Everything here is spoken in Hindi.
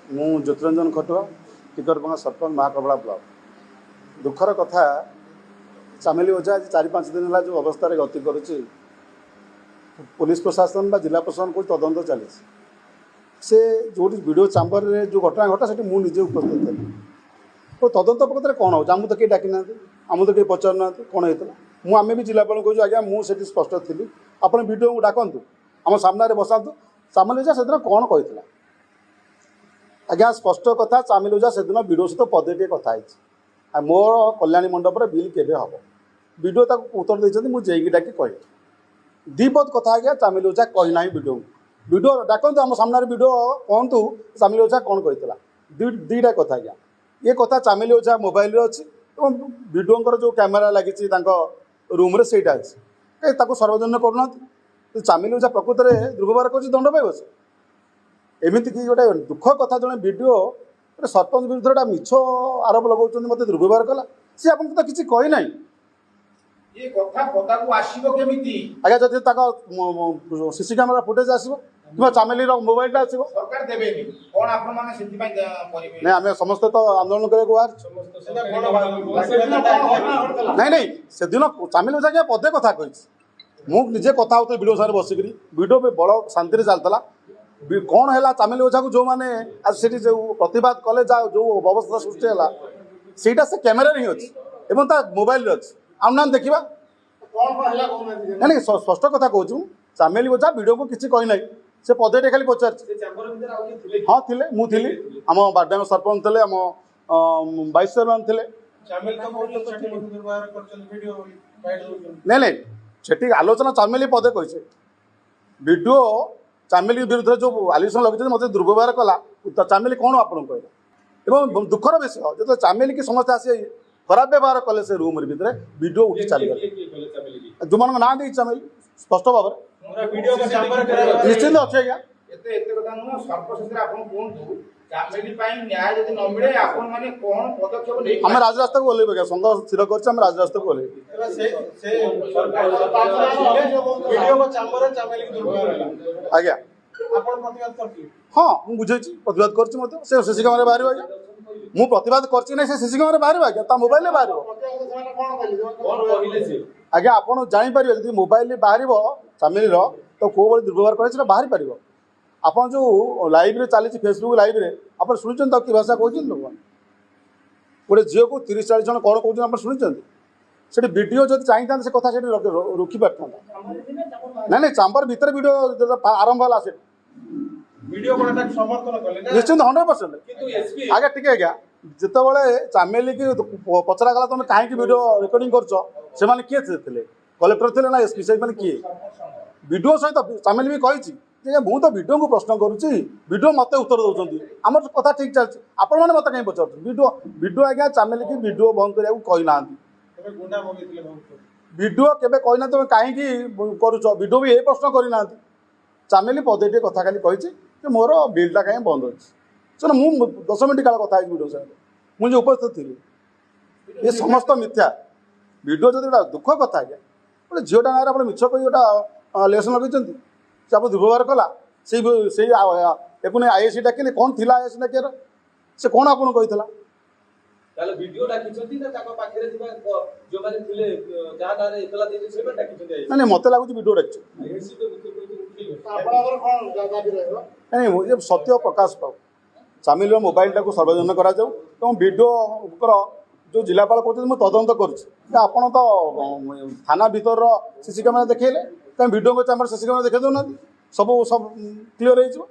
मु ज्योतिरंजन खटुआ टिकरपंगा सरपंच महाकबला ब्लॉक दुखर कथा चामेली ओझा आज 4-5 दिन है जो अवस्था गति करुच्ची पुलिस प्रशासन बा जिला प्रशासन को तदंत चली से जो वीडियो चैम्बर रे जो घटना घटा से मुझे उपस्थित थी तो तदंत प्रकृत में कौन हो आमको तो कहीं डाकी ना आमको तो कहीं पचार ना कौन होता मुझे आम भी जिलापाल कहूँ आज्ञा मुझे स्पष्ट थी आप वीडियो को डाकतु आम सामने बसातु चामेली ओझा से कौन कही आज्ञा स्पष्ट कथा चामेली ओझा से वीडियो सहित पदे टे कथा मोर कल्याणी मंडप बिल केबे हम वीडियो तक उत्तर देते मुझे डाकी कह दीपद कथा आज्ञा चामेली ओझा कही ना वीडियो डाकतु आम सामने वीडियो कहतु चामेली ओझा कौन कही दीटा कथा आज्ञा ये कथा चामेली ओझा मोबाइल अच्छी वीडियो जो कैमेरा लगी रूम रे सेटा अच्छी सर्वजन करना चामेली ओझा प्रकृत में दुर्व्यवहार कर दंड पाइब से एमती कि गोटे दुख कथा जड़े वीडियो सरपंच विरुद्ध मिछ आरोप लगा मत दुर्व्यवहार कला सी आप तो किसी कही ना ये कथा पता को आसीबो केमिति आज्ञा जब सीसी कैमेरा फुटेज आसो कि चामेली मोबाइल आसो सरकार देबेनी कोन आपन माने सेति पय परिबे नहीं आम समस्त तो आंदोलन करे बाहर नहीं नहीं से दिन चामेली ओझा क्या पदे कथा कही मुझे कथा होते वीडियो सारे बसिक वीडियो में बड़ शांति चलता कौन है चामेली ओझा को जो मैंने आज से जो प्रतिवाद कले जो अवस्था सृष्टि है ସେଇଟା से कैमेरा ही अच्छी एवं मोबाइल अच्छी आम ना देखा नहीं स्पष्ट कथा कहूँ चामेली ओझा वीडियो को किसी कही ना से पदेटे खाली पचार हाँ थे मुझे आम बारडांग सरपंच थे आम वाइस चेयरमैन थे नहीं नहीं सेठी आलोचना चामेली पदे कही वीडियो चामेली विरुद्ध जो आलिगेसन लगे मत दुर्व्यवहार कला चामेली कौन आपन कह दुखर विषय जो चामेली की समस्ते आसी खराब व्यवहार कले से रूम भितर वीडियो उठी चली जो मान ना दे चामेली स्पष्ट भाव निश्चिंत अच्छे आज्ञा आम राजरास्ता को ओल्ल संघ स्थिर कर राजरास्ता को ओल्ल आज्ञा हाँ मुझे बुझे प्रतिवाद कर सीसी कैमेरा बाहर आज्ञा मुझे प्रतिवाद कर सीसी कैमेरा बाहर आज्ञा मोबाइल बाहर आज्ञा आप जापर जब मोबाइल बाहर चामेली तो कौ भाई दुर्व्यवहार करे बाहर पार आप जो लाइव रे चली फेसबुक लाइव रे आप शुणी कि भाषा कहते लोक गोटे झील को 30-40 जन कौन कहते आप शुणी से वीडियो जो चाहिए से कथा रोकी पार ना चांबर भीतर वीडियो आरंभ है से निश्चिंत 100% आगे टी आज्ञा जिते चामेली की पचरा गला तुम कहीं वीडियो रिकॉर्डिंग कर किए थे कलेक्टर थे ना एसपी से किए वीडियो सहित चामेली भी कही मुझे तो वीडियो को प्रश्न करुच्ची वीडियो मत उत्तर दौरान आम कथा ठीक चलती आपण मैंने मत कहीं पचार वीडियो आज्ञा चामेली की वीडियो बंद करने कही ना वीडियो केवे कहना तुम कहीं करुच वीडियो भी ये प्रश्न करना चामेली पदे टे कथा खाली कही मोर बिलटा कहीं बंद अच्छे मुझे 10 मिनट काल कथा वीडियो से मुझे उपस्थित थी ये समस्त मिथ्या वीडियो जो गोटा दुख कथा आज्ञा गोटे झीटा ना आप मिछ कही गोटा लेसन लगे से आप दुर्व्यवहार कला से नहीं आईएससी डाकिले कौन थी आईएससी डाकियार से कौन आपन कही वीडियो नहीं मत लगुच वीडियो डाक नहीं ये सत्य प्रकाश पाऊ चामेली मोबाइल टाक सर्वजन करा वीडियो जो जिलापाल कहते तदंत कर थाना भीतर सीसी कैमेरा देखले कहीं वीडियो चैम्बर सीसी कैमेरा देखे दौना सब क्लीयर हो